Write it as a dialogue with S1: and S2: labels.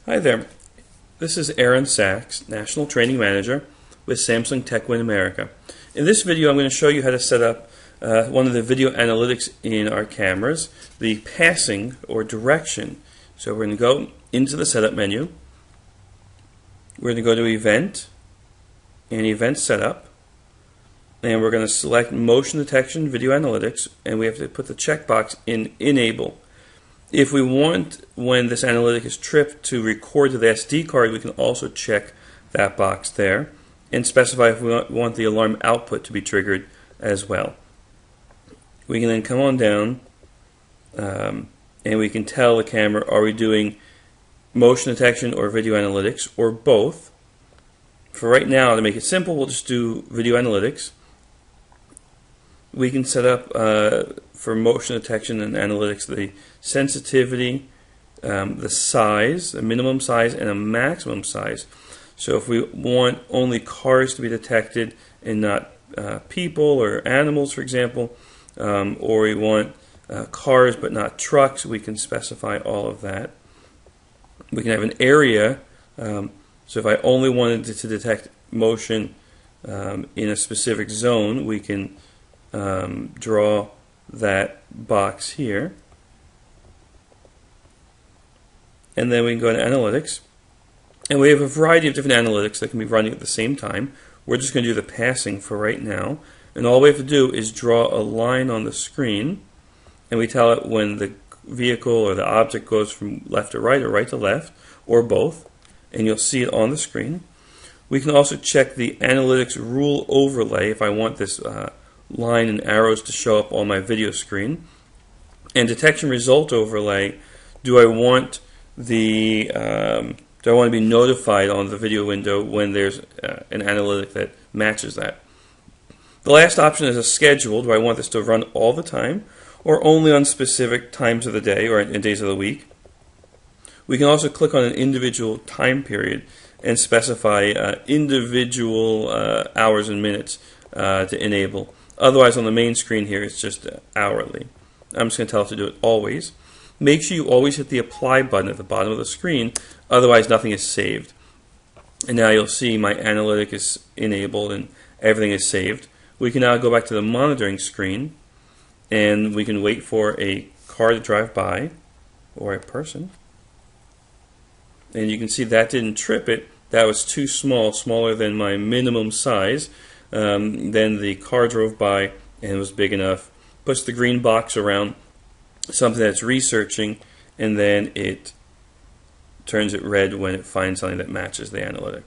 S1: Hi there, this is Aaron Sachs, National Training Manager with Samsung TechWin America. In this video I'm going to show you how to set up one of the video analytics in our cameras, the passing or direction. So we're going to go into the setup menu, we're going to go to Event and Event Setup, and we're going to select Motion Detection Video Analytics, and we have to put the checkbox in Enable. If we want, when this analytic is tripped, to record to the SD card, we can also check that box there and specify if we want the alarm output to be triggered as well. We can then come on down and we can tell the camera, are we doing motion detection or video analytics or both. For right now, to make it simple, we'll just do video analytics. We can set up for motion detection and analytics the sensitivity, the size, a minimum size and a maximum size. So if we want only cars to be detected and not people or animals, for example, or we want cars but not trucks, we can specify all of that. We can have an area, so if I only wanted to detect motion in a specific zone, we can draw that box here, and then we can go to analytics, and we have a variety of different analytics that can be running at the same time. We're just going to do the passing for right now, and all we have to do is draw a line on the screen, and we tell it when the vehicle or the object goes from left to right or right to left or both, and you'll see it on the screen. We can also check the analytics rule overlay if I want this line and arrows to show up on my video screen. And detection result overlay, do I want to be notified on the video window when there's an analytic that matches that? The last option is a schedule. Do I want this to run all the time or only on specific times of the day or in days of the week? We can also click on an individual time period and specify individual hours and minutes to enable. Otherwise, on the main screen here, it's just hourly. I'm just going to tell it to do it always. Make sure you always hit the apply button at the bottom of the screen, otherwise nothing is saved. And now you'll see my analytic is enabled and everything is saved. We can now go back to the monitoring screen and we can wait for a car to drive by or a person. And you can see that didn't trip it. That was too small, smaller than my minimum size. Then the car drove by and was big enough. Puts the green box around something that's researching, and then it turns it red when it finds something that matches the analytic.